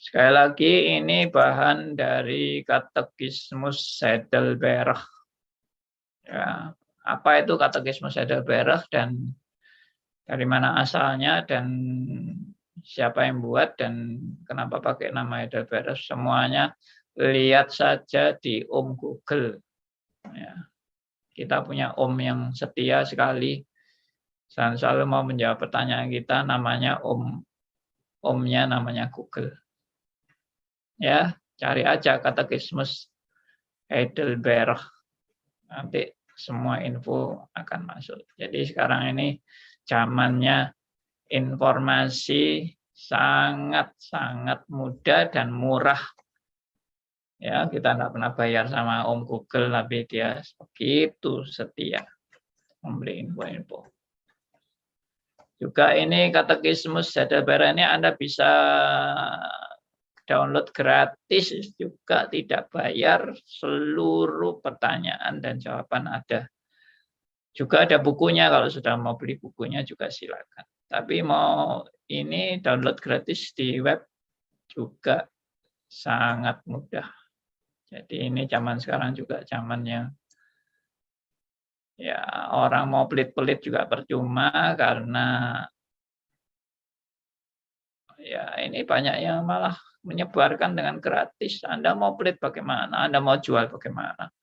Sekali lagi ini bahan dari Katekismus Heidelberg. Ya, apa itu Katekismus Heidelberg dan dari mana asalnya dan siapa yang buat dan kenapa pakai nama Heidelberg? Semuanya lihat saja di Google. Ya, kita punya yang setia sekali. Selalu mau menjawab pertanyaan kita, namanya omnya namanya Google. Ya, cari aja Katekismus Heidelberg. Nanti semua info akan masuk. Jadi sekarang ini zamannya informasi sangat-sangat mudah dan murah. Ya, kita tidak pernah bayar sama Google, tapi dia begitu setia memberi info-info. Juga ini Katekismus Heidelberg ini Anda bisa download gratis, juga tidak bayar, seluruh pertanyaan dan jawaban ada. Juga ada bukunya, kalau sudah mau beli bukunya juga silakan. Tapi mau ini download gratis di web juga sangat mudah. Jadi ini zaman sekarang juga zamannya ya orang mau pelit-pelit juga percuma, karena ya ini banyak yang malah menyebarkan dengan gratis. Anda mau pelit bagaimana? Anda mau jual bagaimana?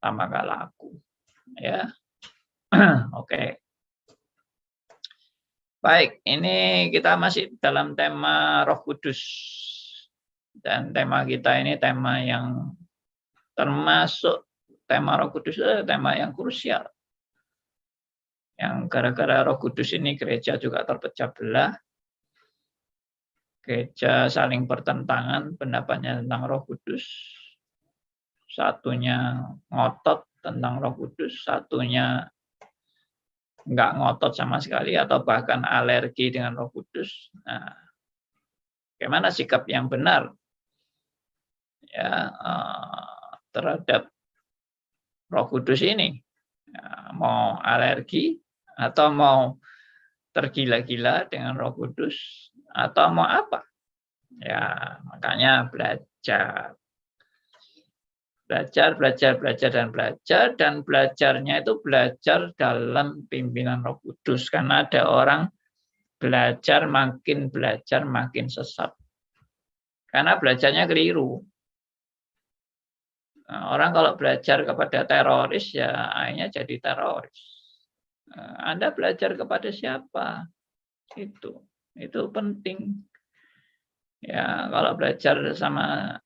Lama gak laku. Ya. Oke. Baik, ini kita masih dalam tema Roh Kudus. Dan tema kita ini tema yang termasuk tema Roh Kudus, tema yang krusial. Yang gara-gara Roh Kudus ini gereja juga terpecah belah. Gereja saling bertentangan pendapatnya tentang Roh Kudus. Satunya ngotot tentang Roh Kudus, satunya nggak ngotot sama sekali atau bahkan alergi dengan Roh Kudus. Nah, bagaimana sikap yang benar ya terhadap Roh Kudus ini? Ya, mau alergi atau mau tergila-gila dengan Roh Kudus atau mau apa? Ya, makanya belajar, dan belajarnya itu belajar dalam pimpinan Roh Kudus, karena ada orang belajar makin sesat karena belajarnya keliru. Nah, orang kalau belajar kepada teroris ya akhirnya jadi teroris. Anda belajar kepada siapa? Itu penting. Ya, kalau belajar sama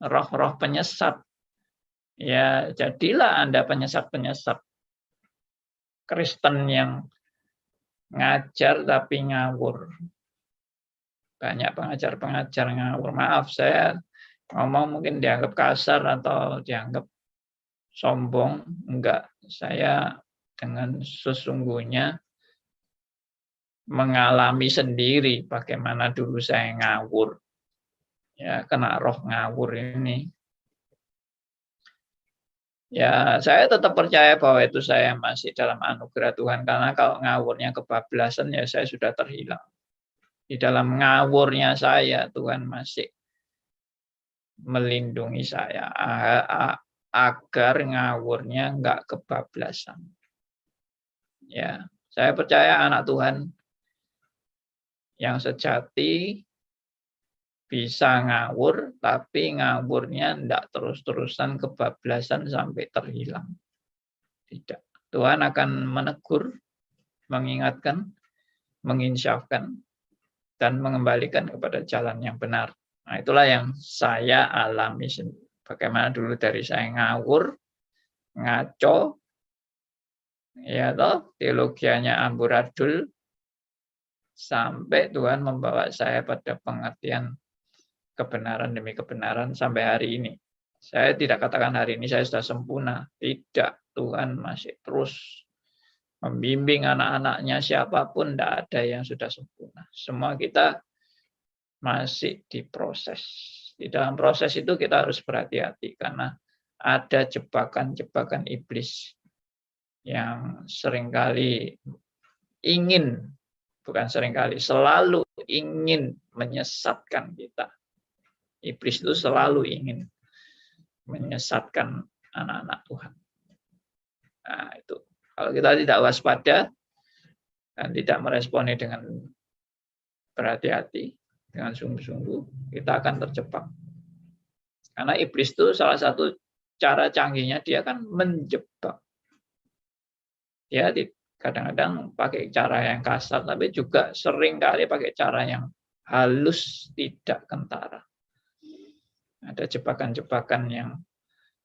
roh-roh penyesat, ya jadilah Anda penyesat-penyesat Kristen yang ngajar tapi ngawur. Banyak pengajar-pengajar ngawur. Maaf, saya ngomong mungkin dianggap kasar atau dianggap sombong. Enggak, saya dengan sesungguhnya mengalami sendiri bagaimana dulu saya ngawur. Ya, kena roh ngawur ini. Ya, saya tetap percaya bahwa itu saya masih dalam anugerah Tuhan, karena kalau ngawurnya kebablasan ya saya sudah terhilang. Di dalam ngawurnya saya, Tuhan masih melindungi saya agar ngawurnya enggak kebablasan. Ya, saya percaya anak Tuhan yang sejati bisa ngawur, tapi ngawurnya enggak terus-terusan kebablasan sampai terhilang. Tidak. Tuhan akan menegur, mengingatkan, menginsyafkan, dan mengembalikan kepada jalan yang benar. Nah, itulah yang saya alami sendiri. Bagaimana dulu dari saya ngawur, ngaco, ya toh, teologianya amburadul, sampai Tuhan membawa saya pada pengertian kebenaran demi kebenaran sampai hari ini. Saya tidak katakan hari ini saya sudah sempurna. Tidak, Tuhan masih terus membimbing anak-anaknya, siapapun tidak ada yang sudah sempurna. Semua kita masih diproses. Di dalam proses itu kita harus berhati-hati karena ada jebakan-jebakan iblis yang seringkali ingin bukan seringkali, selalu ingin menyesatkan kita. Iblis itu selalu ingin menyesatkan anak-anak Tuhan. Nah, itu. Kalau kita tidak waspada dan tidak meresponi dengan berhati-hati, dengan sungguh-sungguh, kita akan terjebak. Karena iblis itu salah satu cara canggihnya, dia kan menjebak. Dia kadang-kadang pakai cara yang kasar, tapi juga sering kali pakai cara yang halus, tidak kentara. Ada jebakan-jebakan yang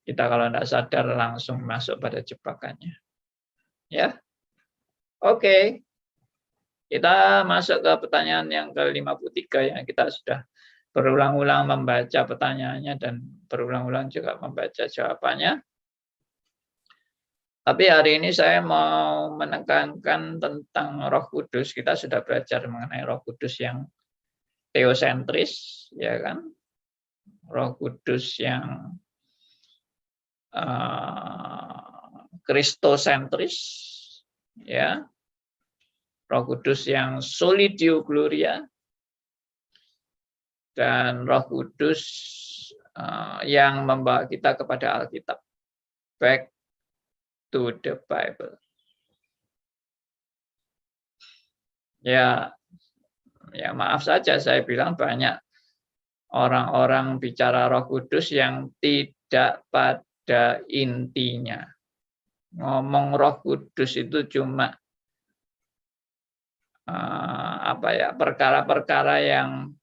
kita kalau tidak sadar langsung masuk pada jebakannya. Ya, oke. Kita masuk ke pertanyaan yang ke-53 ya. Kita sudah berulang-ulang membaca pertanyaannya dan berulang-ulang juga membaca jawabannya. Tapi hari ini saya mau menekankan tentang Roh Kudus. Kita sudah belajar mengenai Roh Kudus yang teosentris, ya kan? Roh Kudus yang kristosentris, ya. Roh Kudus yang solidio gloria, dan Roh Kudus yang membawa kita kepada Alkitab. Back to the Bible. Ya maaf saja saya bilang banyak orang-orang bicara Roh Kudus yang tidak pada intinya. Ngomong Roh Kudus itu cuma perkara-perkara yang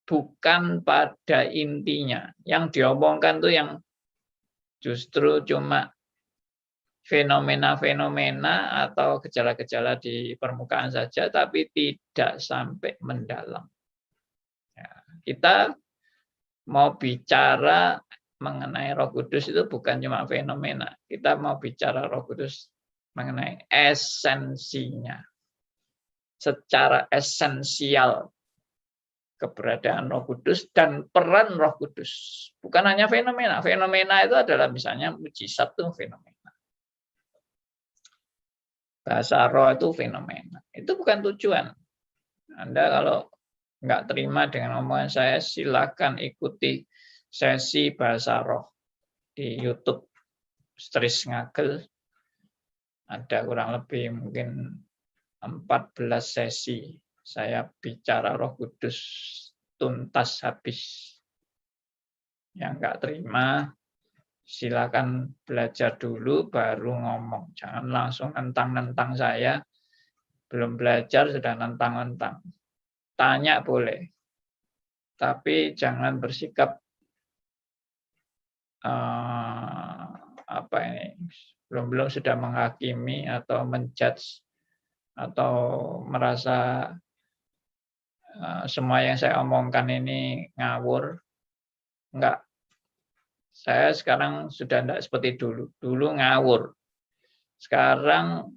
bukan pada intinya. Yang diomongkan tuh yang justru cuma fenomena-fenomena atau gejala-gejala di permukaan saja, tapi tidak sampai mendalam. Ya, kita mau bicara mengenai Roh Kudus itu bukan cuma fenomena. Kita mau bicara Roh Kudus mengenai esensinya. Secara esensial keberadaan Roh Kudus dan peran Roh Kudus. Bukan hanya fenomena. Fenomena itu adalah misalnya mujizat itu fenomena. Bahasa roh itu fenomena. Itu bukan tujuan. Anda kalau nggak terima dengan omongan saya, silakan ikuti sesi bahasa roh di YouTube Stris Ngagel. Ada kurang lebih mungkin 14 sesi. Saya bicara Roh Kudus tuntas habis. Yang nggak terima, silakan belajar dulu baru ngomong. Jangan langsung nentang-nentang saya. Belum belajar sudah nentang-nentang. Tanya boleh. Tapi jangan bersikap belum sudah menghakimi atau menjudge atau merasa semua yang saya omongkan ini ngawur. Enggak. Saya sekarang sudah tidak seperti dulu. Dulu ngawur. Sekarang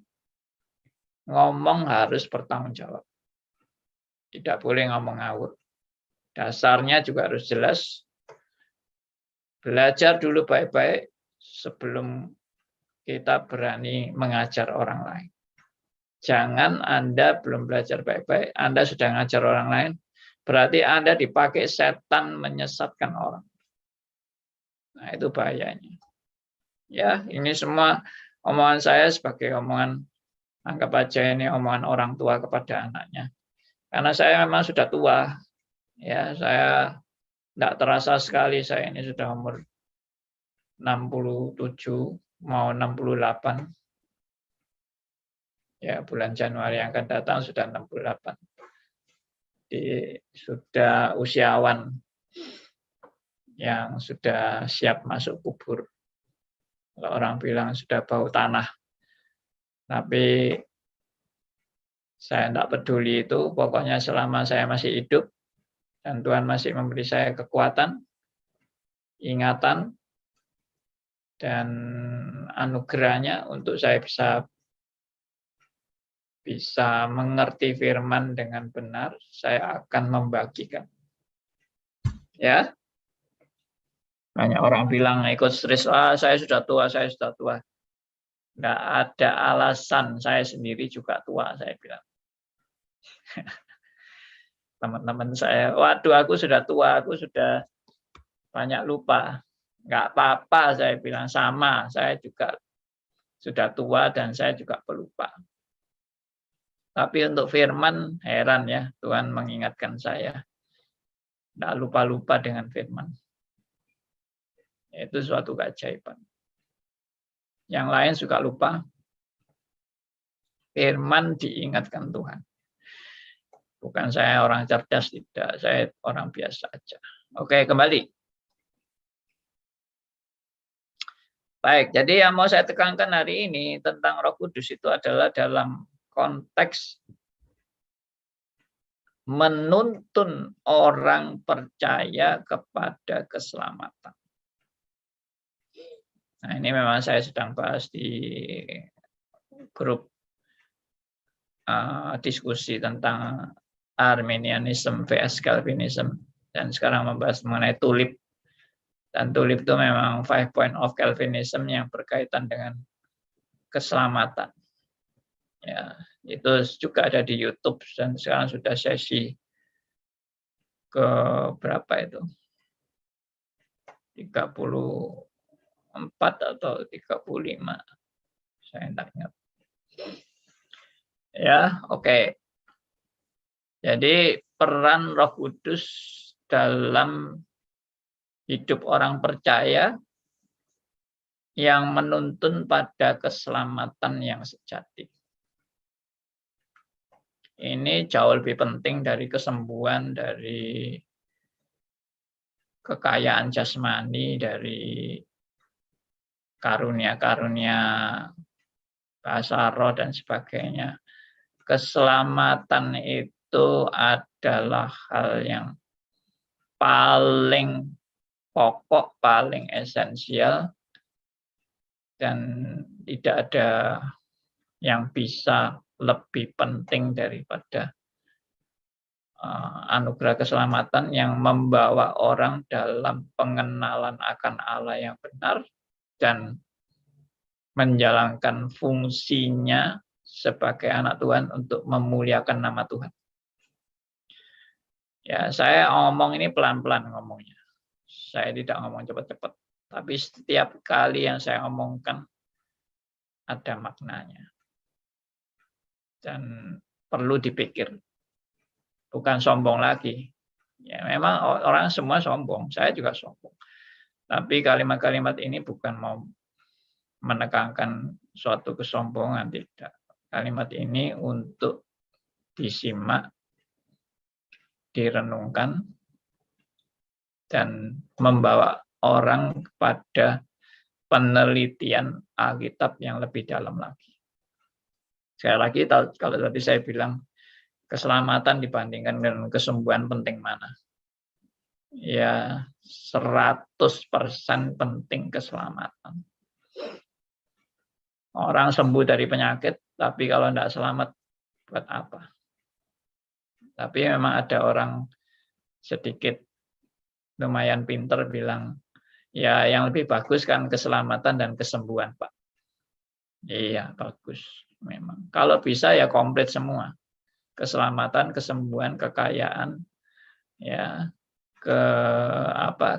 ngomong harus bertanggung jawab. Tidak boleh ngomong ngawur. Dasarnya juga harus jelas. Belajar dulu baik-baik sebelum kita berani mengajar orang lain. Jangan Anda belum belajar baik-baik, Anda sudah ngajar orang lain, berarti Anda dipakai setan menyesatkan orang. Nah, itu bahayanya. Ya, ini semua omongan saya sebagai omongan, anggap aja ini omongan orang tua kepada anaknya. Karena saya memang sudah tua. Ya, saya tidak terasa sekali saya ini sudah umur 67, mau 68. Ya, bulan Januari yang akan datang sudah 68. Sudah usiawan yang sudah siap masuk kubur. Kalau orang bilang sudah bau tanah. Tapi saya tidak peduli itu, pokoknya selama saya masih hidup dan Tuhan masih memberi saya kekuatan, ingatan, dan anugerahnya untuk saya bisa mengerti firman dengan benar, saya akan membagikan. Ya. Banyak orang bilang ikut Stris, saya sudah tua, saya sudah tua. Nggak ada alasan, saya sendiri juga tua, saya bilang. Teman-teman saya, waduh aku sudah tua, aku sudah banyak lupa. Enggak apa-apa, saya bilang sama, saya juga sudah tua dan saya juga pelupa. Tapi untuk firman, heran ya, Tuhan mengingatkan saya. Tidak lupa-lupa dengan firman. Itu suatu keajaiban. Yang lain suka lupa, firman diingatkan Tuhan. Bukan saya orang cerdas, tidak. Saya orang biasa aja. Oke, kembali. Baik, jadi yang mau saya tekankan hari ini tentang Roh Kudus itu adalah dalam konteks menuntun orang percaya kepada keselamatan. Nah, ini memang saya sedang bahas di grup diskusi tentang Arminianism vs Calvinism, dan sekarang membahas mengenai tulip. Dan tulip itu memang 5 point of Calvinism yang berkaitan dengan keselamatan. Ya, itu juga ada di YouTube dan sekarang sudah sesi ke berapa itu? 34 atau 35. Saya tidak ingat. Ya, oke. Jadi peran Roh Kudus dalam hidup orang percaya yang menuntun pada keselamatan yang sejati. Ini jauh lebih penting dari kesembuhan, dari kekayaan jasmani, dari karunia-karunia bahasa roh dan sebagainya. Keselamatan itu adalah hal yang paling pokok, paling esensial, dan tidak ada yang bisa lebih penting daripada anugerah keselamatan yang membawa orang dalam pengenalan akan Allah yang benar dan menjalankan fungsinya sebagai anak Tuhan untuk memuliakan nama Tuhan. Ya, saya ngomong ini pelan-pelan ngomongnya. Saya tidak ngomong cepat-cepat. Tapi setiap kali yang saya omongkan ada maknanya. Dan perlu dipikir. Bukan sombong lagi. Ya, memang orang semua sombong. Saya juga sombong. Tapi kalimat-kalimat ini bukan mau menekankan suatu kesombongan, tidak. Kalimat ini untuk disimak, direnungkan, dan membawa orang kepada penelitian Alkitab yang lebih dalam lagi. Sekali lagi, kalau tadi saya bilang keselamatan dibandingkan dengan kesembuhan penting mana? Ya, 100% penting keselamatan. Orang sembuh dari penyakit, tapi kalau tidak selamat, buat apa? Tapi memang ada orang sedikit lumayan pinter bilang, ya yang lebih bagus kan keselamatan dan kesembuhan, Pak. Iya, bagus memang. Kalau bisa ya komplit semua. Keselamatan, kesembuhan, kekayaan, ya,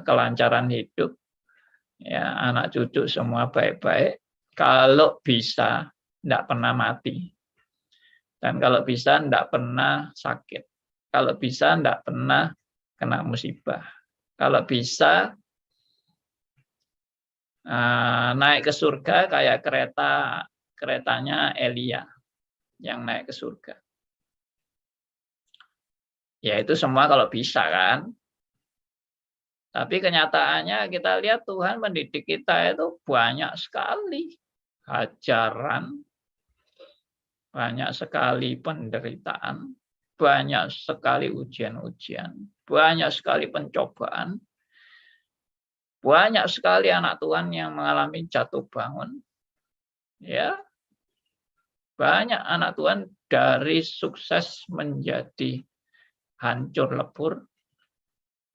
kelancaran hidup, ya, anak cucu semua baik-baik. Kalau bisa tidak pernah mati. Dan kalau bisa tidak pernah sakit. Kalau bisa tidak pernah kena musibah. Kalau bisa naik ke surga kayak keretanya Elia yang naik ke surga. Ya itu semua kalau bisa kan. Tapi kenyataannya kita lihat Tuhan mendidik kita itu banyak sekali ajaran, banyak sekali penderitaan, banyak sekali ujian-ujian, banyak sekali pencobaan, banyak sekali anak Tuhan yang mengalami jatuh bangun. Ya, banyak anak Tuhan dari sukses menjadi hancur lebur,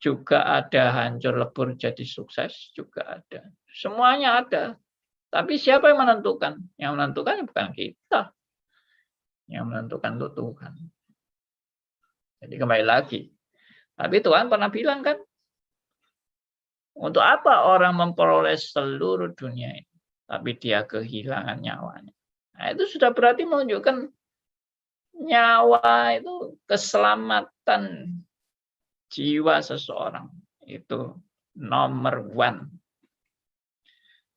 juga ada hancur lebur jadi sukses, juga ada. Semuanya ada. Tapi siapa yang menentukan? Yang menentukan bukan kita. Yang menentukan itu Tuhan. Jadi kembali lagi. Tapi Tuhan pernah bilang kan, untuk apa orang memperoleh seluruh dunia ini, tapi dia kehilangan nyawanya. Nah, itu sudah berarti menunjukkan nyawa itu keselamatan jiwa seseorang itu nomor one.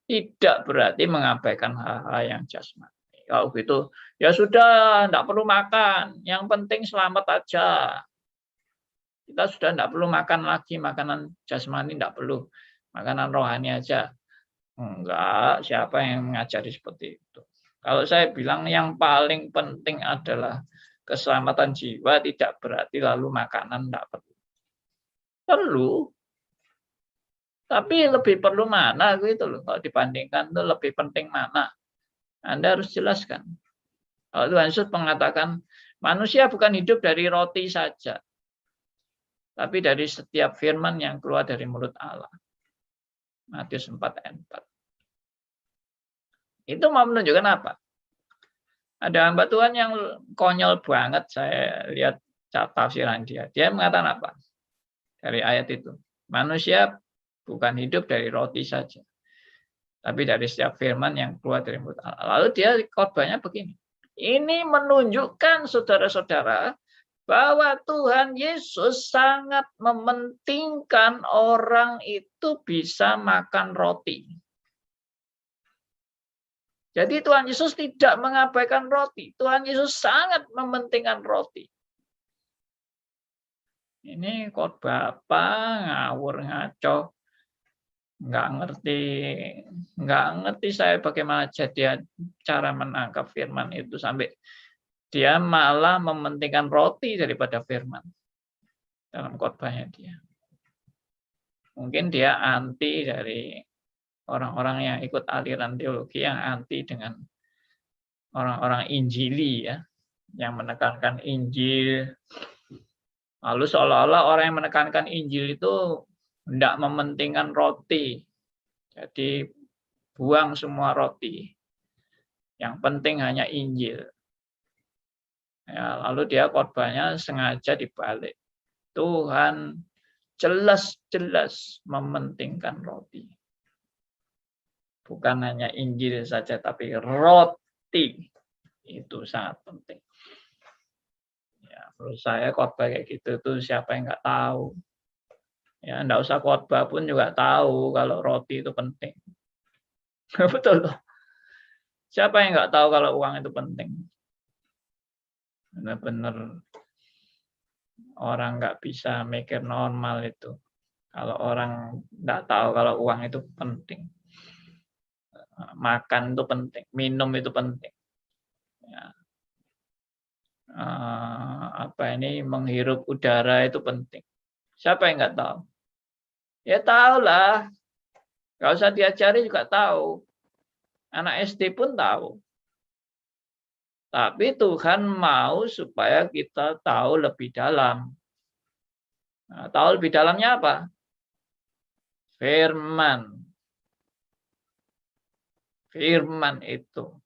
Tidak berarti mengabaikan hal-hal yang jasmani. Kalau gitu, ya sudah, tidak perlu makan. Yang penting selamat aja. Kita sudah tidak perlu makan lagi, makanan jasmani tidak perlu. Makanan rohani aja. Enggak, siapa yang mengajari seperti itu. Kalau saya bilang yang paling penting adalah keselamatan jiwa, tidak berarti lalu makanan tidak perlu. Perlu, tapi lebih perlu mana gitu loh. Kalau dibandingkan itu lebih penting mana. Anda harus jelaskan. Kalau Tuhan Yesus mengatakan manusia bukan hidup dari roti saja, tapi dari setiap firman yang keluar dari mulut Allah. Matius 4 ayat 4. Itu mau menunjukkan apa? Ada hamba Tuhan yang konyol banget, saya lihat tafsiran dia. Dia mengatakan apa? Dari ayat itu. Manusia bukan hidup dari roti saja, tapi dari setiap firman yang keluar dari mulut Allah. Lalu dia khotbahnya begini. Ini menunjukkan saudara-saudara bahwa Tuhan Yesus sangat mementingkan orang itu bisa makan roti. Jadi Tuhan Yesus tidak mengabaikan roti. Tuhan Yesus sangat mementingkan roti. Ini khotbah apa? Ngawur, ngaco. Nggak ngerti saya bagaimana jadi cara menangkap firman itu sampai dia malah mementingkan roti daripada firman dalam khotbahnya dia. Mungkin dia anti dari orang-orang yang ikut aliran teologi yang anti dengan orang-orang Injili ya, yang menekankan Injil. Lalu seolah-olah orang yang menekankan Injil itu tidak mementingkan roti. Jadi buang semua roti. Yang penting hanya Injil. Ya, lalu dia khotbahnya sengaja dibalik. Tuhan jelas-jelas mementingkan roti. Bukan hanya Injil saja, tapi roti. Itu sangat penting. Ya, menurut saya khotbah kayak gitu tuh siapa yang nggak tahu. Ya, enggak usah khotbah pun juga tahu kalau roti itu penting. Betul. Siapa yang nggak tahu kalau uang itu penting? Benar-benar orang nggak bisa mikir normal itu. Kalau orang nggak tahu kalau uang itu penting. Makan itu penting, minum itu penting. Ya. Menghirup udara itu penting. Siapa yang nggak tahu? Ya tahulah. Nggak usah diajari juga tahu. Anak SD pun tahu. Tapi Tuhan mau supaya kita tahu lebih dalam. Nah, tahu lebih dalamnya apa? Firman. Firman itu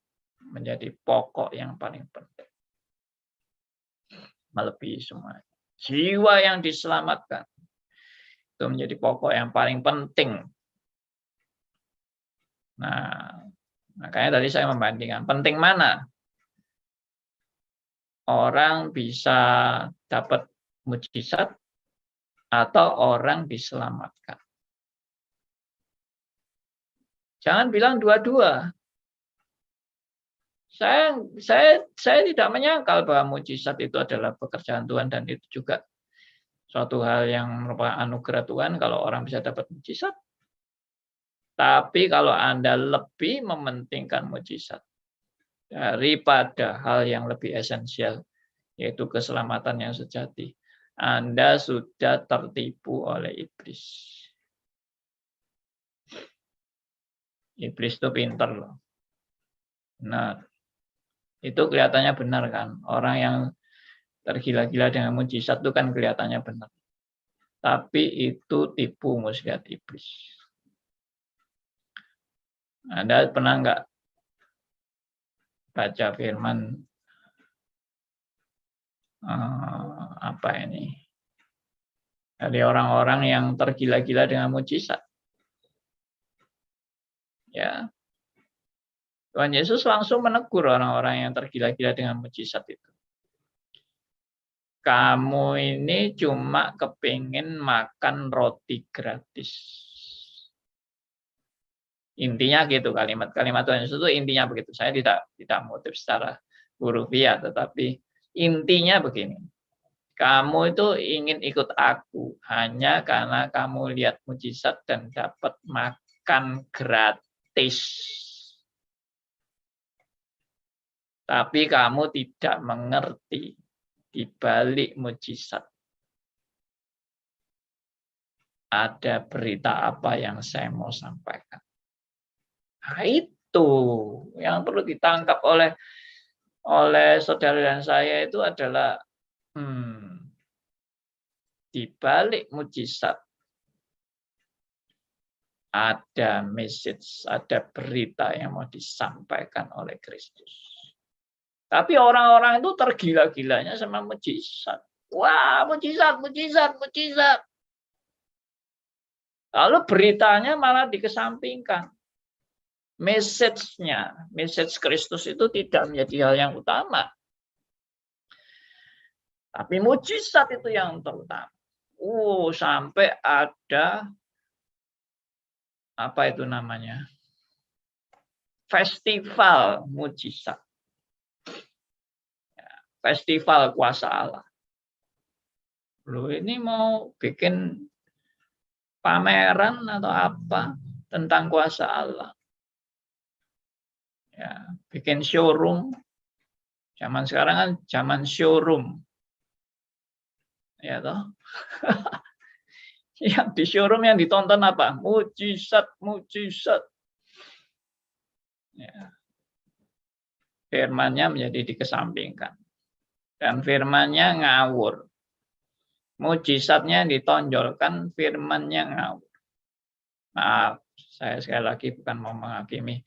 menjadi pokok yang paling penting. Melebihi semua. Jiwa yang diselamatkan itu menjadi pokok yang paling penting. Nah, makanya tadi saya membandingkan penting mana orang bisa dapat mujizat atau orang diselamatkan. Jangan bilang dua-dua. Saya tidak menyangkal bahwa mujizat itu adalah pekerjaan Tuhan dan itu juga suatu hal yang merupakan anugerah Tuhan kalau orang bisa dapat mujizat. Tapi kalau Anda lebih mementingkan mujizat daripada hal yang lebih esensial, yaitu keselamatan yang sejati, Anda sudah tertipu oleh iblis. Iblis itu pinter loh. Benar. Itu kelihatannya benar kan. Orang yang tergila-gila dengan mujizat itu kan kelihatannya benar. Tapi itu tipu muslihat iblis. Anda pernah nggak baca firman apa ini? Dari orang-orang yang tergila-gila dengan mujizat. Ya. Tuhan Yesus langsung menegur orang-orang yang tergila-gila dengan mujizat itu. Kamu ini cuma kepingin makan roti gratis. Intinya gitu kalimat Tuhan Yesus itu intinya begitu. Saya tidak motif secara hurufiah, tetapi intinya begini. Kamu itu ingin ikut aku hanya karena kamu lihat mujizat dan dapat makan gratis. Tapi kamu tidak mengerti di balik mujizat ada berita apa yang saya mau sampaikan. Nah, itu yang perlu ditangkap oleh saudara dan saya itu adalah di balik mujizat ada message, ada berita yang mau disampaikan oleh Kristus. Tapi orang-orang itu tergila-gilanya sama mujizat. Wah, mujizat, mujizat, mujizat. Lalu beritanya malah dikesampingkan. Message-nya, message Kristus itu tidak menjadi hal yang utama. Tapi mujizat itu yang terutama. Sampai ada apa itu namanya? Festival mujizat. Festival kuasa Allah. Loh, ini mau bikin pameran atau apa tentang kuasa Allah. Ya, bikin showroom. Zaman sekarang kan zaman showroom. Ya toh. Yang di showroom yang ditonton apa? Mujizat, mujizat. Ya. Firman-nya menjadi dikesampingkan. Dan firman-nya ngawur. Mujizatnya ditonjolkan, firman-nya ngawur. Maaf, saya sekali lagi bukan mau menghakimi,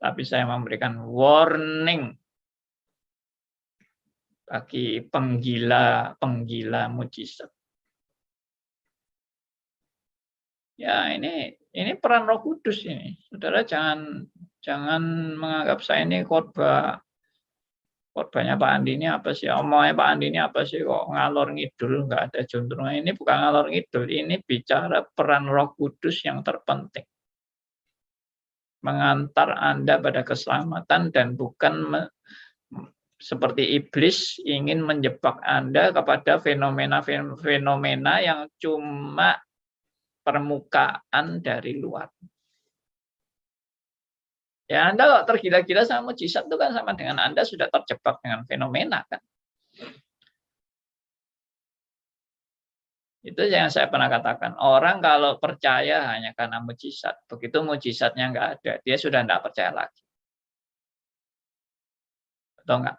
tapi saya memberikan warning bagi penggila mujizat. Ya, ini peran Roh Kudus ini. Saudara jangan menganggap saya ini khotbahnya Pak Andi ini apa sih? Omongnya Pak Andi ini apa sih? Kok ngalor ngidul, nggak ada juntrungan. Ini bukan ngalor ngidul, ini bicara peran Roh Kudus yang terpenting. Mengantar Anda pada keselamatan dan bukan seperti iblis ingin menjebak Anda kepada fenomena yang cuma permukaan dari luar. Ya, Anda kalau tergila-gila sama mujizat itu kan sama dengan Anda sudah terjebak dengan fenomena kan. Itu yang saya pernah katakan. Orang kalau percaya hanya karena mujizat, begitu mujizatnya nggak ada, dia sudah nggak percaya lagi. Betul nggak?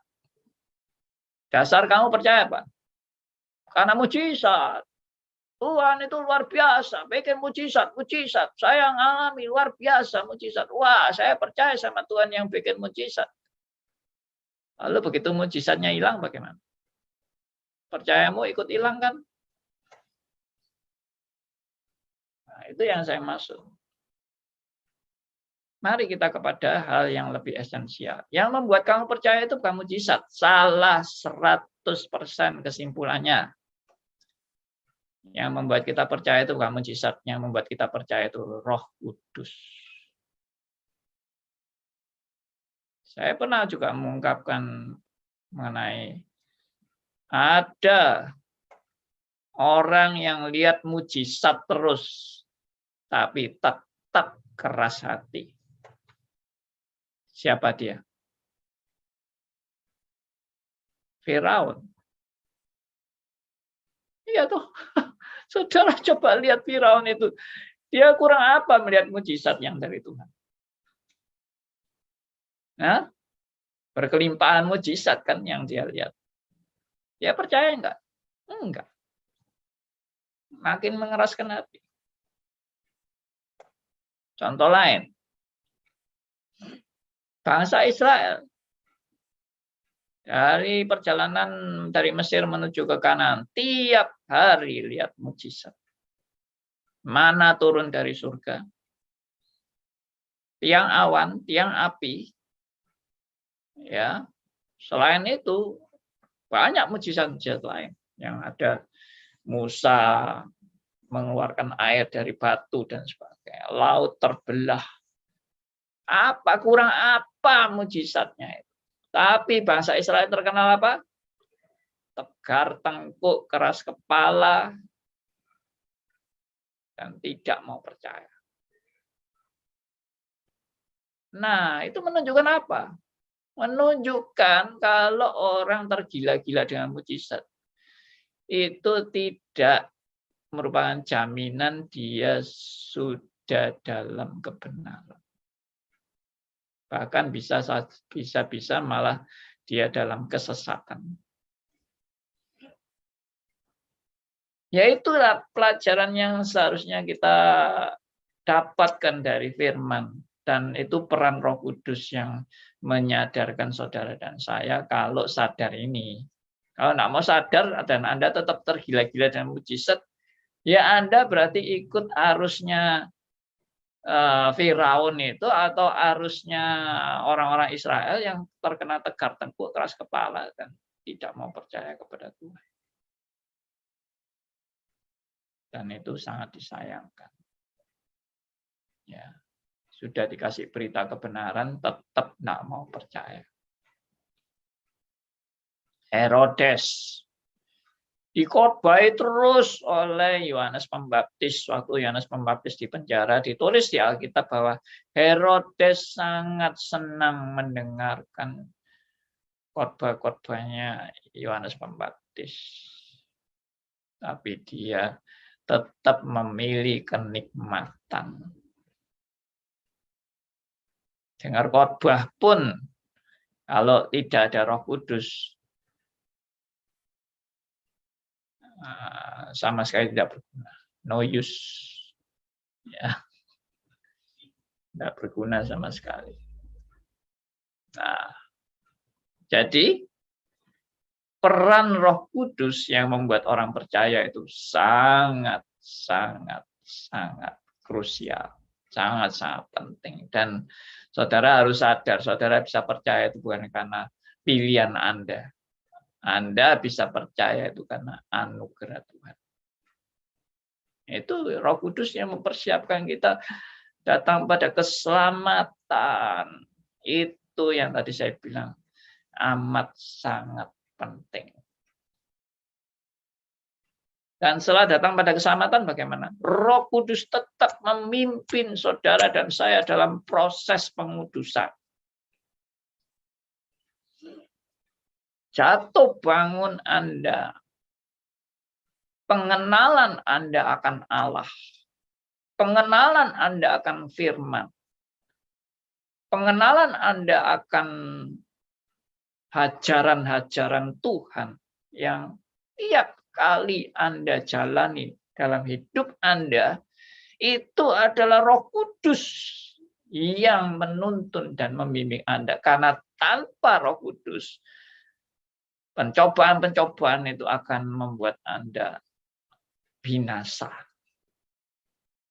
Dasar kamu percaya apa? Karena mujizat. Tuhan itu luar biasa, bikin mujizat. Saya ngalami luar biasa mujizat. Wah, saya percaya sama Tuhan yang bikin mujizat. Lalu begitu mujizatnya hilang bagaimana? Percayamu ikut hilang kan? Nah, itu yang saya maksud. Mari kita kepada hal yang lebih esensial. Yang membuat kamu percaya itu bukan mujizat. Salah 100% kesimpulannya. Yang membuat kita percaya itu bukan mujizat. Yang membuat kita percaya itu Roh Kudus. Saya pernah juga mengungkapkan mengenai ada orang yang lihat mujizat terus, tapi tetap keras hati. Siapa dia? Firaun. Iya toh. Saudara coba lihat Firaun itu. Dia kurang apa melihat mujizat yang dari Tuhan? Nah, berkelimpahan mujizat kan yang dia lihat. Dia percaya enggak? Enggak. Makin mengeraskan hati. Contoh lain. Bangsa Israel. Dari perjalanan dari Mesir menuju ke Kanaan, tiap hari lihat mujizat. Mana turun dari surga. Tiang awan, tiang api. Ya. Selain itu, banyak mujizat-mujizat lain yang ada. Musa mengeluarkan air dari batu dan sebagainya. Laut terbelah. Kurang apa mujizatnya itu? Tapi bangsa Israel terkenal apa? Tegar tengkuk, keras kepala, dan tidak mau percaya. Nah, itu menunjukkan apa? Menunjukkan kalau orang tergila-gila dengan mujizat, itu tidak merupakan jaminan dia sudah dalam kebenaran. Bahkan bisa malah dia dalam kesesatan. Ya itulah pelajaran yang seharusnya kita dapatkan dari firman. Dan itu peran Roh Kudus yang menyadarkan saudara dan saya kalau sadar ini. Kalau nggak mau sadar dan Anda tetap tergila-gila dengan mujizat, ya Anda berarti ikut arusnya Firaun itu atau arusnya orang-orang Israel yang terkena tegar tengkuk, keras kepala dan tidak mau percaya kepada Tuhan. Dan itu sangat disayangkan. Ya, sudah dikasih berita kebenaran, tetap tidak mau percaya. Herodes dikhotbahi terus oleh Yohanes Pembaptis. Waktu Yohanes Pembaptis di penjara, ditulis di Alkitab bahwa Herodes sangat senang mendengarkan khotbah-khotbahnya Yohanes Pembaptis. Tapi dia tetap memilih kenikmatan. Dengar khotbah pun, kalau tidak ada Roh Kudus, sama sekali tidak berguna. No use. Ya. Tidak berguna sama sekali. Nah, jadi peran Roh Kudus yang membuat orang percaya itu sangat krusial, sangat penting. Dan saudara harus sadar, saudara bisa percaya itu bukan karena pilihan Anda. Anda bisa percaya itu karena anugerah Tuhan. Itu Roh Kudus yang mempersiapkan kita datang pada keselamatan. Itu yang tadi saya bilang amat sangat penting. Dan setelah datang pada keselamatan bagaimana? Roh Kudus tetap memimpin saudara dan saya dalam proses pengudusan. Jatuh bangun Anda, pengenalan Anda akan Allah, pengenalan Anda akan firman, pengenalan Anda akan hajaran-hajaran Tuhan yang tiap kali Anda jalani dalam hidup Anda, itu adalah Roh Kudus yang menuntun dan membimbing Anda. Karena tanpa Roh Kudus, pencobaan-pencobaan itu akan membuat Anda binasa.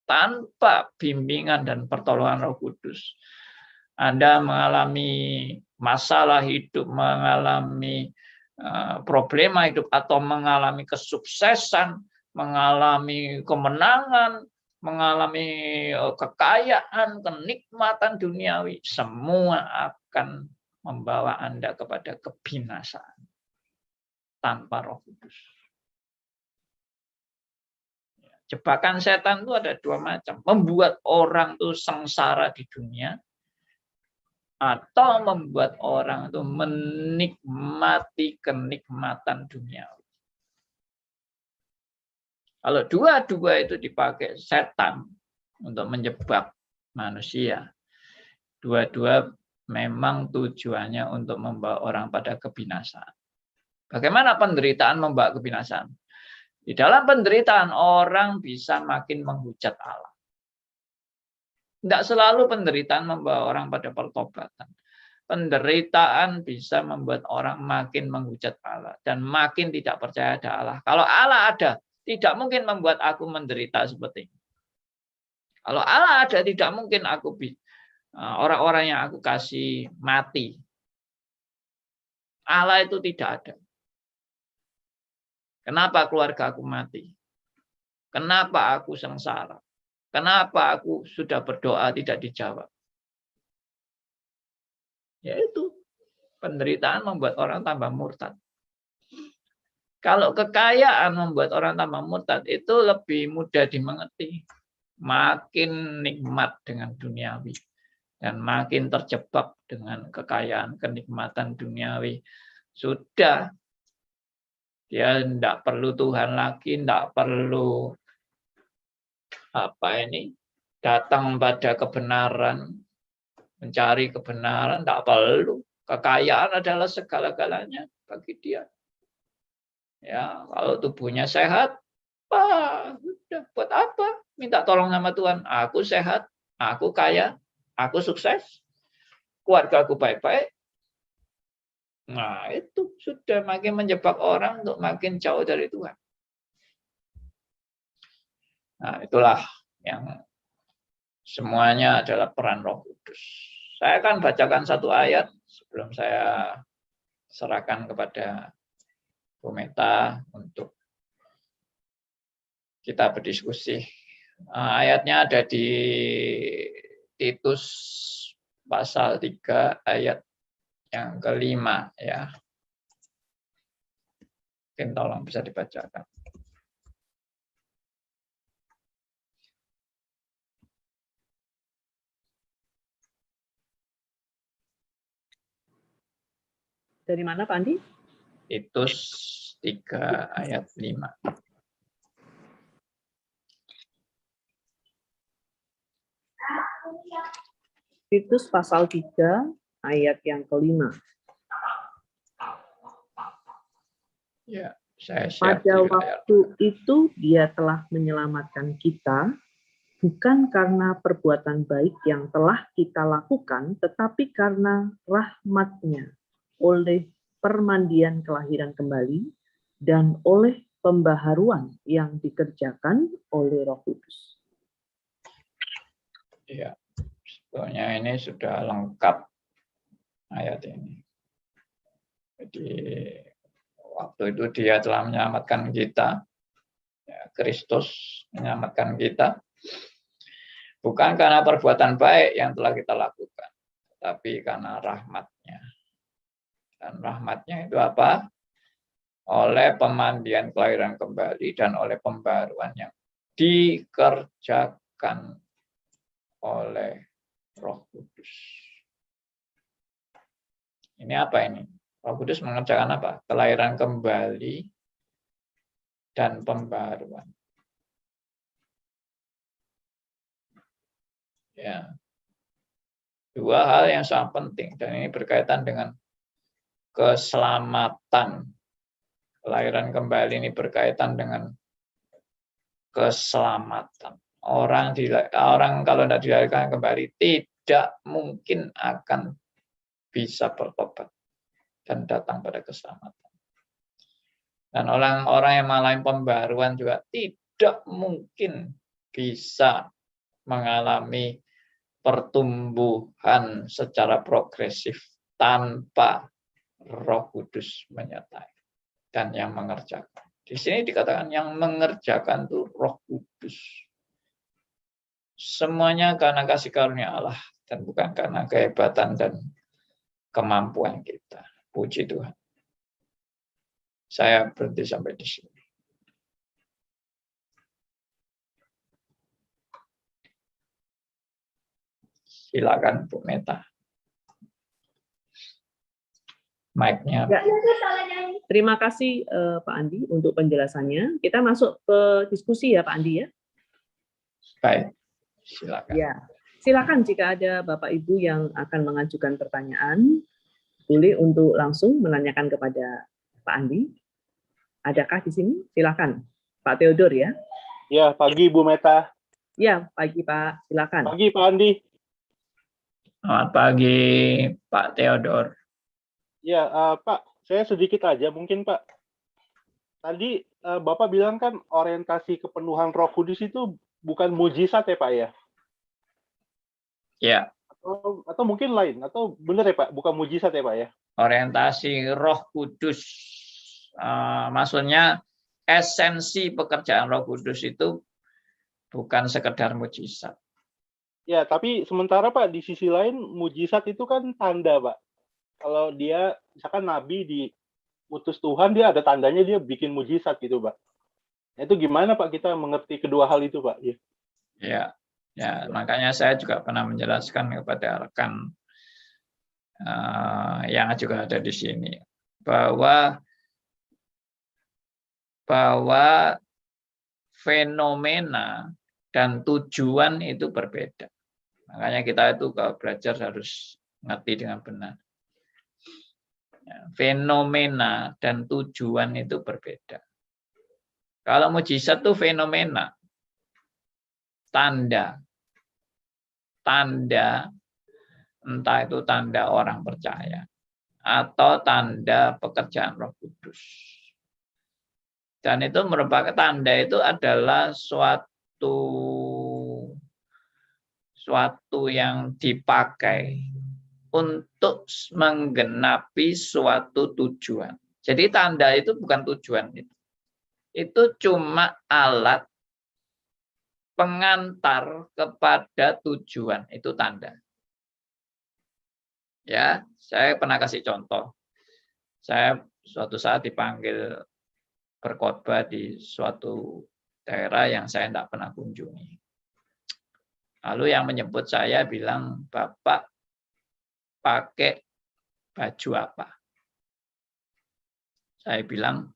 Tanpa bimbingan dan pertolongan Roh Kudus, Anda mengalami masalah hidup, mengalami problema hidup, atau mengalami kesuksesan, mengalami kemenangan, mengalami kekayaan, kenikmatan duniawi, semua akan membawa Anda kepada kebinasaan tanpa Roh Kudus. Jebakan setan itu ada dua macam. Membuat orang itu sengsara di dunia, atau membuat orang itu menikmati kenikmatan dunia. Kalau dua-dua itu dipakai setan untuk menjebak manusia, dua-dua memang tujuannya untuk membawa orang pada kebinasaan. Bagaimana penderitaan membawa kebinasaan? Di dalam penderitaan orang bisa makin menghujat Allah. Tidak selalu penderitaan membawa orang pada pertobatan. penderitaan bisa membuat orang makin menghujat Allah dan makin tidak percaya ada Allah. Kalau Allah ada, tidak mungkin membuat aku menderita seperti ini. Kalau Allah ada, tidak mungkin orang-orang yang aku kasih mati. Allah itu tidak ada. Kenapa keluarga aku mati? Kenapa aku sengsara? Kenapa aku sudah berdoa tidak dijawab? Yaitu penderitaan membuat orang tambah murtad. Kalau kekayaan membuat orang tambah murtad, itu lebih mudah dimengerti. Makin nikmat dengan duniawi dan makin terjebak dengan kekayaan, kenikmatan duniawi. Sudah, dia tidak perlu Tuhan lagi, tidak perlu datang pada kebenaran, mencari kebenaran, tidak perlu. Kekayaan adalah segala-galanya bagi dia. Ya, kalau tubuhnya sehat, sudah, buat apa? Minta tolong sama Tuhan. Aku sehat, aku kaya, aku sukses, keluarga aku baik-baik. Nah, itu sudah makin menjebak orang untuk makin jauh dari Tuhan. Nah, itulah yang semuanya adalah peran Roh Kudus. Saya akan bacakan satu ayat sebelum saya serahkan kepada Bu Meta untuk kita berdiskusi. Ayatnya ada di Titus pasal 3 ayat yang kelima, ya. Mungkin tolong bisa dibacakan. Dari mana Pak Andi? Titus 3 ayat 5. Titus pasal 3 ayat yang kelima. Ya, saya siap. Pada waktu itu dia telah menyelamatkan kita, bukan karena perbuatan baik yang telah kita lakukan, tetapi karena rahmat-Nya, oleh permandian kelahiran kembali, dan oleh pembaharuan yang dikerjakan oleh Roh Kudus. Ya, sebetulnya ini sudah lengkap ayat ini. Jadi waktu itu dia telah menyelamatkan kita, ya, Kristus menyelamatkan kita, bukan karena perbuatan baik yang telah kita lakukan, tapi karena rahmat-Nya. Dan rahmat-Nya itu apa? Oleh pemandian kelahiran kembali dan oleh pembaruan yang dikerjakan oleh Roh Kudus. Ini apa ini? Roh Kudus mengerjakan apa? Kelahiran kembali dan pembaruan. Ya. Dua hal yang sangat penting dan ini berkaitan dengan keselamatan. Kelahiran kembali ini berkaitan dengan keselamatan. Orang kalau tidak dilahirkan kembali tidak mungkin akan bisa bertobat dan datang pada keselamatan. Dan orang-orang yang mengalami pembaruan juga tidak mungkin bisa mengalami pertumbuhan secara progresif tanpa Roh Kudus menyertai dan yang mengerjakan. Di sini dikatakan yang mengerjakan itu Roh Kudus. Semuanya karena kasih karunia Allah dan bukan karena kehebatan dan kemampuan kita. Puji Tuhan. Saya berhenti sampai di sini. Silakan Bu Meta. Mic-nya. Ya. Terima kasih Pak Andi untuk penjelasannya. Kita masuk ke diskusi ya Pak Andi ya. Baik, silakan. Ya, silakan jika ada Bapak Ibu yang akan mengajukan pertanyaan, boleh untuk langsung menanyakan kepada Pak Andi. Adakah di sini? Silakan, Pak Theodor ya. Ya, pagi Bu Meta. Ya, pagi Pak. Silakan. Pagi Pak Andi. Selamat pagi, Pak Theodor. Ya, Pak, saya sedikit aja mungkin, Pak. Tadi Bapak bilang kan orientasi kepenuhan Roh Kudus itu bukan mujizat ya, Pak ya? Ya, Atau mungkin lain, atau benar ya, Pak, bukan mujizat ya, Pak ya? orientasi Roh Kudus. Maksudnya esensi pekerjaan Roh Kudus itu bukan sekedar mujizat. Ya, tapi sementara Pak, di sisi lain mujizat itu kan tanda, Pak. Kalau dia, misalkan Nabi diutus Tuhan, dia ada tandanya, dia bikin mujizat gitu, Pak. Nah, itu gimana, Pak, kita mengerti kedua hal itu, Pak? Ya, makanya saya juga pernah menjelaskan kepada rekan yang juga ada di sini bahwa fenomena dan tujuan itu berbeda. Makanya kita itu kalau belajar harus ngerti dengan benar. Fenomena dan tujuan itu berbeda. Kalau mujizat itu fenomena, tanda, entah itu tanda orang percaya atau tanda pekerjaan Roh Kudus. Dan itu merupakan tanda itu adalah suatu yang dipakai untuk menggenapi suatu tujuan. Jadi tanda itu bukan tujuan itu. Itu cuma alat pengantar kepada tujuan, itu tanda. Ya, saya pernah kasih contoh. Saya suatu saat dipanggil berkhotbah di suatu daerah yang saya tidak pernah kunjungi. Lalu yang menyebut saya bilang, Bapak pakai baju apa? Saya bilang,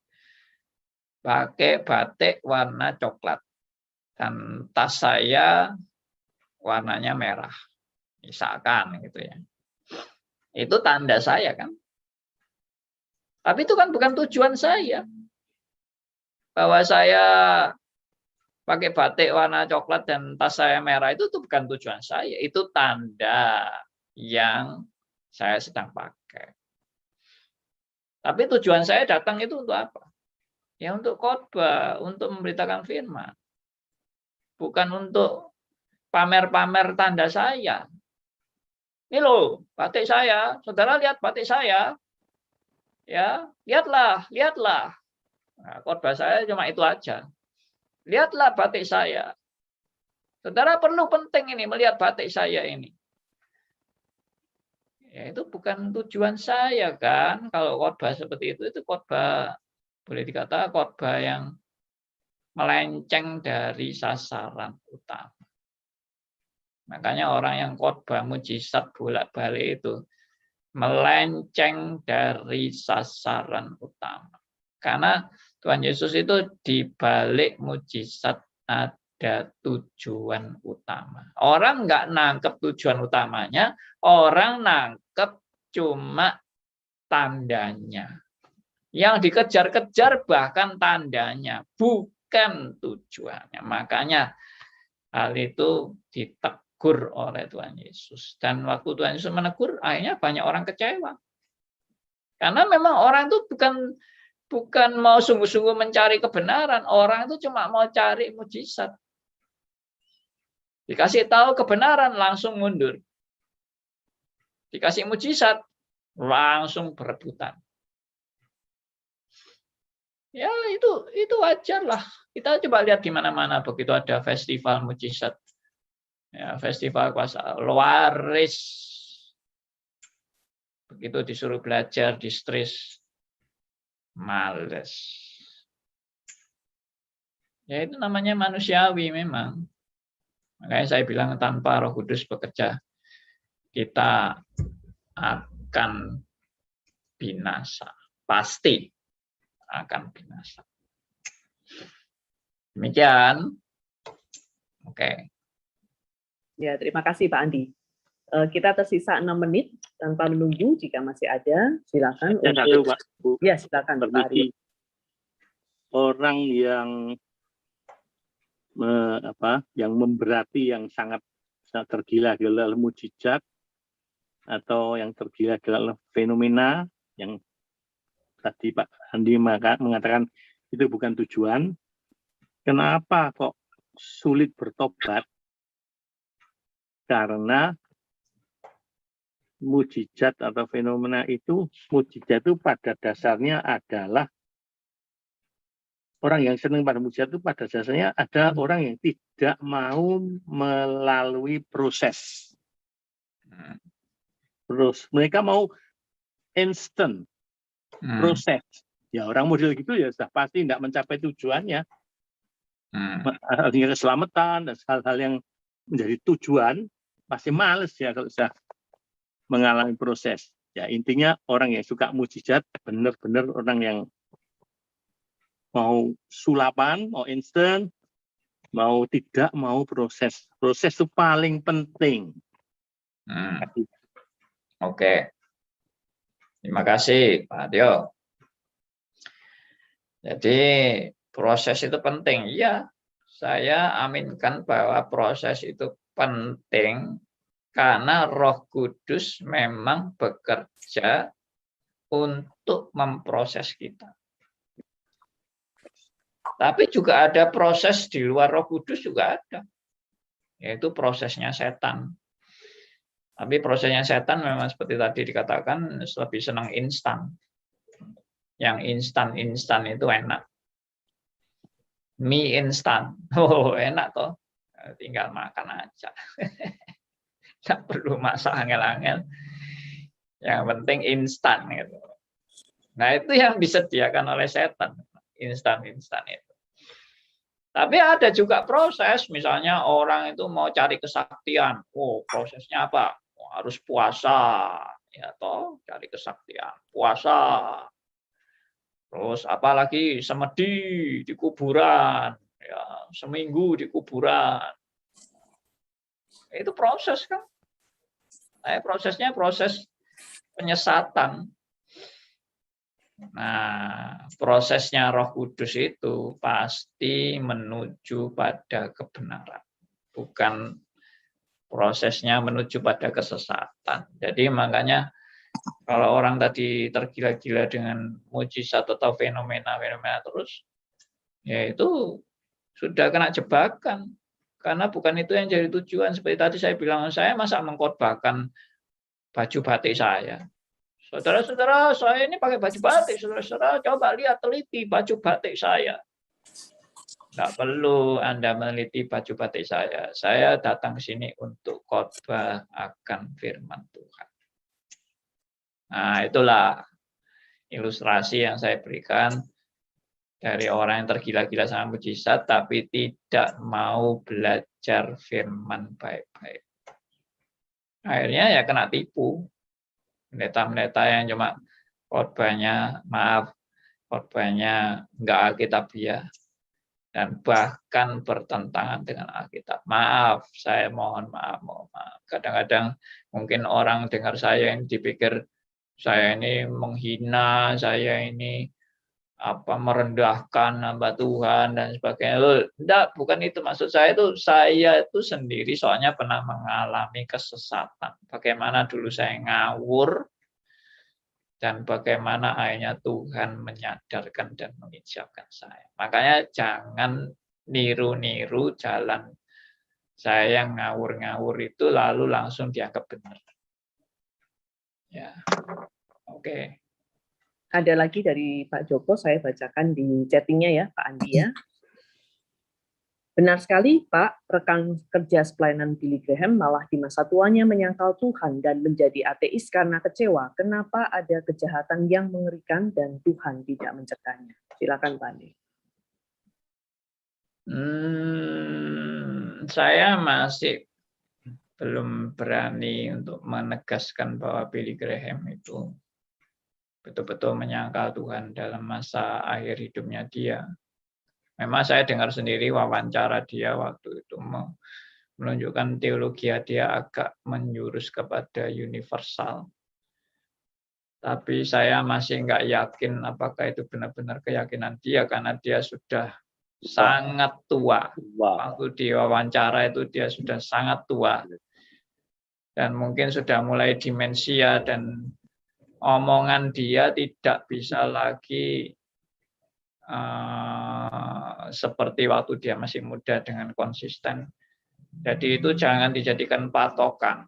pakai batik warna coklat. Dan tas saya warnanya merah. Misalkan gitu ya. Itu tanda saya kan. Tapi itu kan bukan tujuan saya. Bahwa saya pakai batik warna coklat dan tas saya merah itu bukan tujuan saya. Itu tanda yang saya sedang pakai. Tapi tujuan saya datang itu untuk apa? Ya untuk khotbah, untuk memberitakan firman. Bukan untuk pamer-pamer tanda saya. Ini loh, batik saya. Saudara lihat batik saya. Ya, lihatlah. Nah, khotbah saya cuma itu aja. Lihatlah batik saya. Saudara penting ini melihat batik saya ini. Ya, itu bukan tujuan saya kan. Kalau khotbah seperti itu khotbah, boleh dikatakan khotbah yang melenceng dari sasaran utama. Makanya orang yang khotbah mujizat bolak-balik itu melenceng dari sasaran utama. Karena Tuhan Yesus itu di balik mujizat ada tujuan utama. Orang nggak nangkep tujuan utamanya, orang nangkep cuma tandanya. Yang dikejar-kejar bahkan tandanya, bukan tujuannya. Makanya hal itu ditegur oleh Tuhan Yesus. Dan waktu Tuhan Yesus menegur, akhirnya banyak orang kecewa. Karena memang orang itu bukan mau sungguh-sungguh mencari kebenaran, orang itu cuma mau cari mujizat. Dikasih tahu kebenaran langsung mundur. Dikasih mujizat langsung berebutan. Ya itu wajar lah. Kita coba lihat di mana-mana begitu ada festival mujizat. Ya, festival kuasa waris. Begitu disuruh belajar di stres, males. Ya itu namanya manusiawi memang. Makanya saya bilang tanpa Roh Kudus bekerja, kita akan binasa. Pasti akan binasa. Demikian. Oke. Ya, terima kasih Pak Andi. Kita tersisa 6 menit tanpa menunggu. Jika masih ada, silakan. Pak, Bu. Ya, silakan Pak Aryo. Orang yang memberati, yang sangat tergila-gila mujizat, atau yang tergila-gila oleh fenomena yang tadi Pak Andi mengatakan itu bukan tujuan. Kenapa kok sulit bertobat? Karena mujizat atau fenomena itu, mujizat itu pada dasarnya adalah orang yang senang pada mujizat itu pada dasarnya ada orang yang tidak mau melalui proses. Terus mereka mau instant proses. Ya orang model gitu ya sudah pasti tidak mencapai tujuannya. Artinya keselamatan dan hal-hal yang menjadi tujuan pasti males ya kalau sudah mengalami proses. Ya intinya orang yang suka mujizat benar-benar orang yang mau sulapan, mau instan, mau tidak mau proses. Proses itu paling penting. Oke. Terima kasih Pak Dio. Jadi proses itu penting. Iya, saya aminkan bahwa proses itu penting karena Roh Kudus memang bekerja untuk memproses kita. Tapi juga ada proses di luar Roh Kudus juga ada, yaitu prosesnya setan. Tapi prosesnya setan memang seperti tadi dikatakan lebih senang instan. Yang instan itu enak. Mie instan, oh enak toh, tinggal makan aja. Tidak perlu masak angel-angel. Yang penting instan gitu. Nah itu yang disediakan oleh setan, instan itu. Tapi ada juga proses, misalnya orang itu mau cari kesaktian. Oh prosesnya apa? Oh, harus puasa, ya toh cari kesaktian, puasa. Terus apalagi semedi di kuburan, ya seminggu di kuburan. Itu proses kan? Prosesnya proses penyesatan. Nah, prosesnya Roh Kudus itu pasti menuju pada kebenaran, bukan prosesnya menuju pada kesesatan. Jadi makanya kalau orang tadi tergila-gila dengan mujizat atau fenomena-fenomena terus, ya itu sudah kena jebakan. Karena bukan itu yang jadi tujuan. Seperti tadi saya bilang, saya masa mengkhotbahkan baju batik saya. Saudara-saudara, saya ini pakai baju batik. Saudara-saudara, coba lihat, teliti baju batik saya. Nggak perlu Anda meneliti baju batik saya. Saya datang ke sini untuk khotbah akan firman Tuhan. Nah, itulah ilustrasi yang saya berikan dari orang yang tergila-gila sama mujizat, tapi tidak mau belajar firman baik-baik. Akhirnya ya kena tipu. Pendeta-pendeta yang cuma khotbahnya, khotbahnya enggak alkitabiah dan bahkan bertentangan dengan Alkitab. Maaf, saya mohon maaf. Kadang-kadang mungkin orang dengar saya ini dipikir saya ini menghina, saya ini merendahkan hamba Tuhan dan sebagainya. Enggak, bukan itu maksud saya itu sendiri soalnya pernah mengalami kesesatan. Bagaimana dulu saya ngawur dan bagaimana akhirnya Tuhan menyadarkan dan mengizinkan saya. Makanya jangan niru-niru jalan saya yang ngawur-ngawur itu lalu langsung dianggap benar. Ya. Oke. Ada lagi dari Pak Joko, saya bacakan di chattingnya ya, Pak Andi ya. Benar sekali, Pak, rekan kerja pelayanan Billy Graham malah di masa tuanya menyangkal Tuhan dan menjadi ateis karena kecewa. Kenapa ada kejahatan yang mengerikan dan Tuhan tidak mencegahnya? Silakan, Pak Andi. Saya masih belum berani untuk menegaskan bahwa Billy Graham itu betul-betul menyangkal Tuhan dalam masa akhir hidupnya dia. Memang saya dengar sendiri wawancara dia waktu itu menunjukkan teologi dia agak menjurus kepada universal. Tapi saya masih nggak yakin apakah itu benar-benar keyakinan dia karena dia sudah sangat tua. Waktu diwawancara itu dia sudah sangat tua. dan mungkin sudah mulai demensia dan omongan dia tidak bisa lagi seperti waktu dia masih muda dengan konsisten. Jadi itu jangan dijadikan patokan.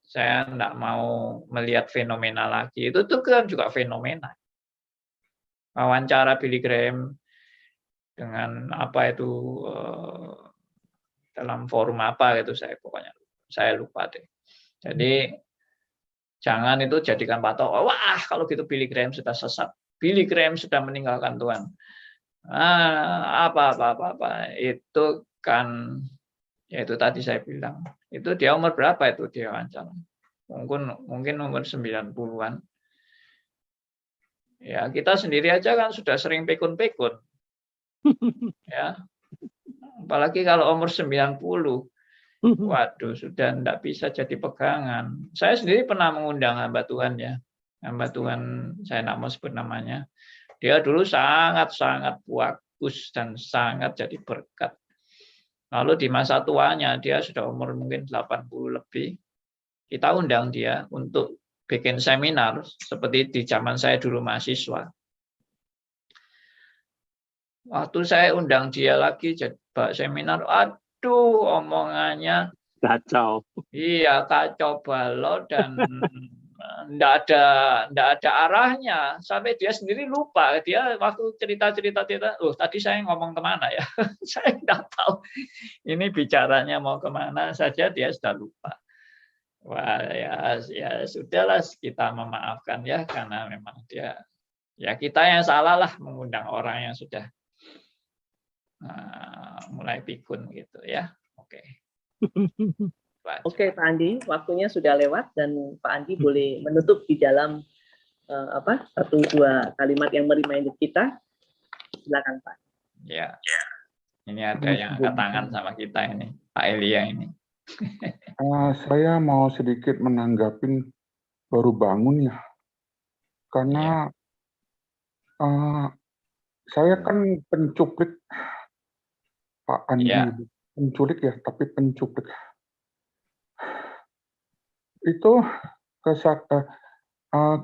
Saya tidak mau melihat fenomena lagi. Itu tuh kan juga fenomena. Wawancara Billy Graham dengan apa itu dalam forum apa gitu, saya lupa deh. Jadi jangan itu jadikan patokan. Wah, kalau gitu Billy Graham sudah sesat. Billy Graham sudah meninggalkan Tuhan. Apa itu kan, ya itu tadi saya bilang. Itu dia umur berapa itu dia wawancara? Mungkin umur 90-an. Ya, kita sendiri aja kan sudah sering pekun-pekun. Ya. Apalagi kalau umur 90. Waduh, sudah tidak bisa jadi pegangan. Saya sendiri pernah mengundang hamba Tuhan ya. Hamba Tuhan, saya tidak mau sebut namanya. Dia dulu sangat-sangat bagus dan sangat jadi berkat. Lalu di masa tuanya, dia sudah umur mungkin 80 lebih. Kita undang dia untuk bikin seminar seperti di zaman saya dulu mahasiswa. Waktu saya undang dia lagi jadi seminar, aduh omongannya Kacau. iya kacau balau dan enggak ada arahnya, sampai dia sendiri lupa. Dia waktu cerita tadi saya ngomong kemana ya? Saya enggak tahu ini bicaranya mau kemana saja, dia sudah lupa. Wah, ya sudahlah, kita memaafkan ya, karena memang dia, ya kita yang salah lah mengundang orang yang sudah mulai pikun gitu ya. Oke. Oke, Pak Andi, waktunya sudah lewat dan Pak Andi boleh menutup di dalam 1-2 kalimat yang mereminder kita. Silakan, Pak. Ya. Ini ada yang angkat tangan sama kita ini, Pak Elia ini. Saya mau sedikit menanggapin baru bangun ya, karena saya kan pencuplik Pak Andi, penculik ya, tapi pencuplik. Itu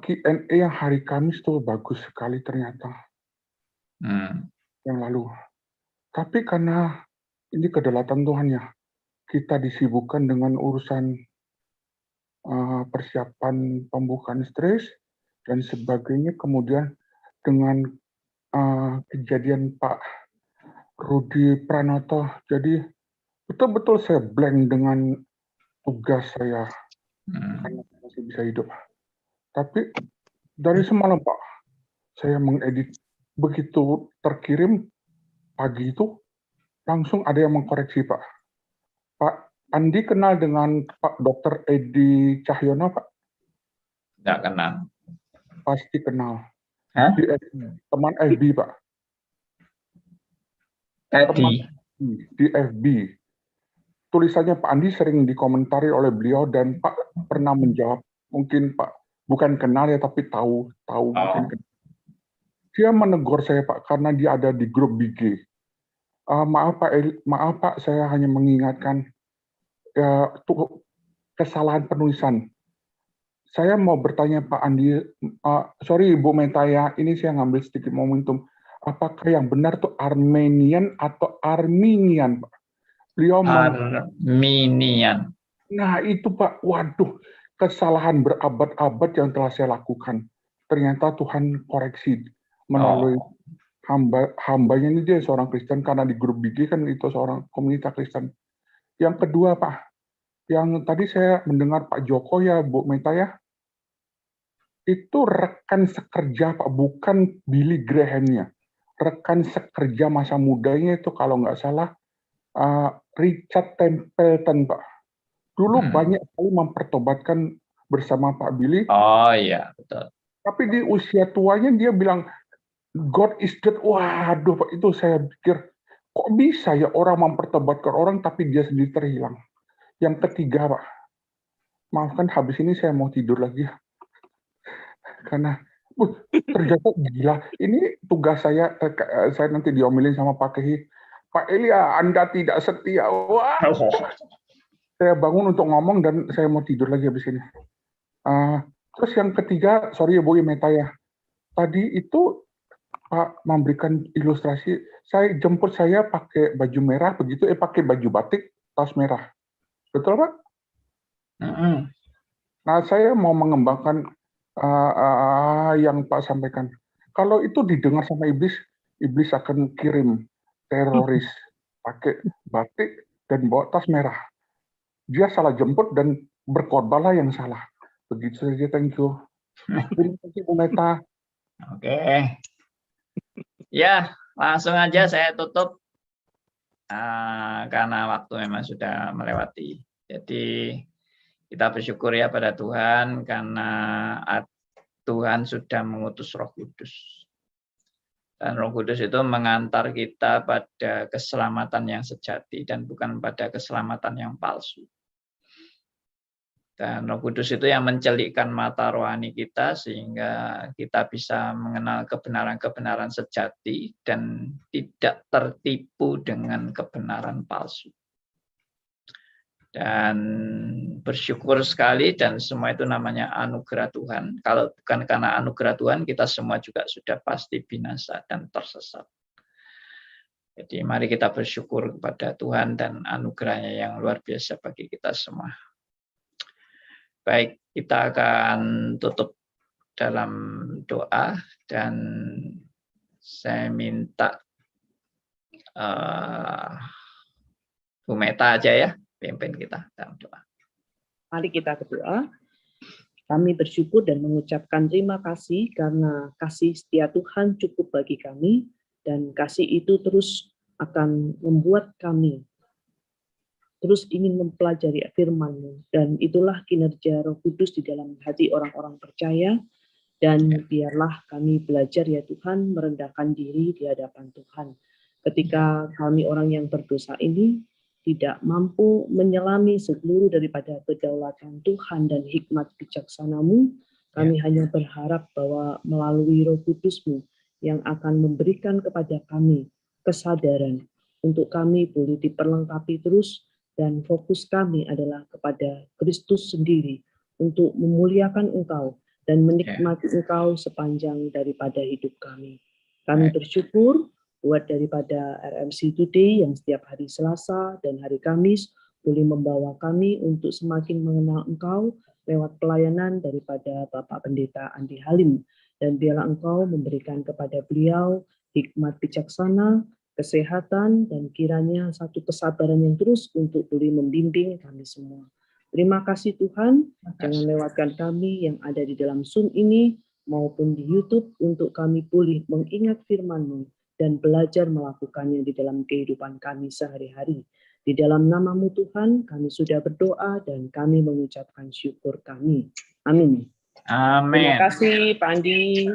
Q&A yang hari Kamis tuh bagus sekali ternyata yang lalu. Tapi karena ini kedaulatan Tuhan ya, kita disibukkan dengan urusan persiapan pembukaan stres dan sebagainya, kemudian dengan kejadian Pak Rudi Pranoto, jadi betul-betul saya blank dengan tugas saya karena masih bisa hidup. Tapi dari semalam Pak, saya mengedit, begitu terkirim pagi itu langsung ada yang mengkoreksi Pak. Pak Andi kenal dengan Pak Dr. Edi Cahyono, Pak? Tidak kenal. Pasti kenal. Hah? Teman FB, Pak. Edi. Di FB. Tulisannya Pak Andi sering dikomentari oleh beliau dan Pak pernah menjawab. Mungkin Pak bukan kenal ya, tapi tahu mungkin kenal. Dia menegur saya Pak karena dia ada di grup BG. Maaf Pak, saya hanya mengingatkan kesalahan penulisan. Saya mau bertanya Pak Andi, sorry Bu Metaya, ini saya ngambil sedikit momentum. Apakah yang benar tuh Armenian atau Arminian Pak? Beliau Arminian. Nah itu Pak, waduh, kesalahan berabad-abad yang telah saya lakukan. Ternyata Tuhan koreksi melalui hambanya ini, dia seorang Kristen, karena di grup BG kan itu seorang komunitas Kristen. Yang kedua Pak, yang tadi saya mendengar Pak Joko ya Bu Meta ya, itu rekan sekerja Pak, bukan Billy Graham-nya. Rekan sekerja masa mudanya itu kalau nggak salah Richard Templeton Pak. Dulu banyak sekali mempertobatkan bersama Pak Billy. Oh iya, betul. Tapi di usia tuanya dia bilang, God is dead. Waduh Pak, itu saya pikir, kok bisa ya orang mempertobatkan orang tapi dia sendiri terhilang. Yang ketiga Pak, maafkan habis ini saya mau tidur lagi. Karena ternyata gila. Ini tugas saya nanti diomelin sama Pak Kehi. Pak Elia, Anda tidak setia. Wah. saya bangun untuk ngomong dan saya mau tidur lagi habis ini. Terus yang ketiga, sorry ya Bu Meta ya. Tadi itu Pak memberikan ilustrasi, jemput saya pakai baju merah begitu, pakai baju batik, tas merah. Betul Pak? Nah, saya mau mengembangkan yang Pak sampaikan. Kalau itu didengar sama iblis, iblis akan kirim teroris pakai batik dan bawa tas merah. Dia salah jemput dan berkorbanlah yang salah. Begitu saja, thank you. Terima kasih Bu Meta. Oke. Ya, langsung aja saya tutup. Karena waktu memang sudah melewati. Jadi kita bersyukur ya pada Tuhan karena Tuhan sudah mengutus Roh Kudus. Dan Roh Kudus itu mengantar kita pada keselamatan yang sejati dan bukan pada keselamatan yang palsu. Dan Roh Kudus itu yang mencelikkan mata rohani kita sehingga kita bisa mengenal kebenaran-kebenaran sejati dan tidak tertipu dengan kebenaran palsu. Dan bersyukur sekali dan semua itu namanya anugerah Tuhan. Kalau bukan karena anugerah Tuhan, kita semua juga sudah pasti binasa dan tersesat. Jadi mari kita bersyukur kepada Tuhan dan anugerahnya yang luar biasa bagi kita semua. Baik, kita akan tutup dalam doa dan saya minta Bu Meta aja ya, pimpin kita dalam doa. Mari kita berdoa. Kami bersyukur dan mengucapkan terima kasih karena kasih setia Tuhan cukup bagi kami dan kasih itu terus akan membuat kami terus ingin mempelajari firman-Mu, dan itulah kinerja Roh Kudus di dalam hati orang-orang percaya, dan biarlah kami belajar ya Tuhan merendahkan diri di hadapan Tuhan. Ketika kami orang yang berdosa ini tidak mampu menyelami seluruh daripada kedaulatan Tuhan dan hikmat bijaksana-Mu, kami hanya berharap bahwa melalui Roh Kudus-Mu yang akan memberikan kepada kami kesadaran untuk kami boleh diperlengkapi terus. Dan fokus kami adalah kepada Kristus sendiri untuk memuliakan Engkau dan menikmati Engkau sepanjang daripada hidup kami. Kami bersyukur buat daripada RMC Today yang setiap hari Selasa dan hari Kamis boleh membawa kami untuk semakin mengenal Engkau lewat pelayanan daripada Bapak Pendeta Andi Halim. Dan biarlah Engkau memberikan kepada beliau hikmat bijaksana, kesehatan, dan kiranya satu kesabaran yang terus untuk boleh membimbing kami semua. Terima kasih Tuhan, jangan lewatkan kami yang ada di dalam Zoom ini maupun di YouTube untuk kami boleh mengingat firman-Mu dan belajar melakukannya di dalam kehidupan kami sehari-hari. Di dalam nama-Mu Tuhan, kami sudah berdoa dan kami mengucapkan syukur kami. Amin. Amin. Terima kasih Pak Andi.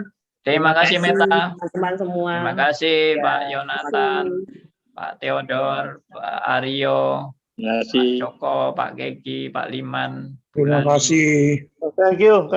Terima kasih Meta. Teman-teman semua. Terima kasih Pak Yonatan, Pak Theodor, Pak Aryo, Pak Joko, Pak Gegi, Pak Liman. Terima kasih. Thank you.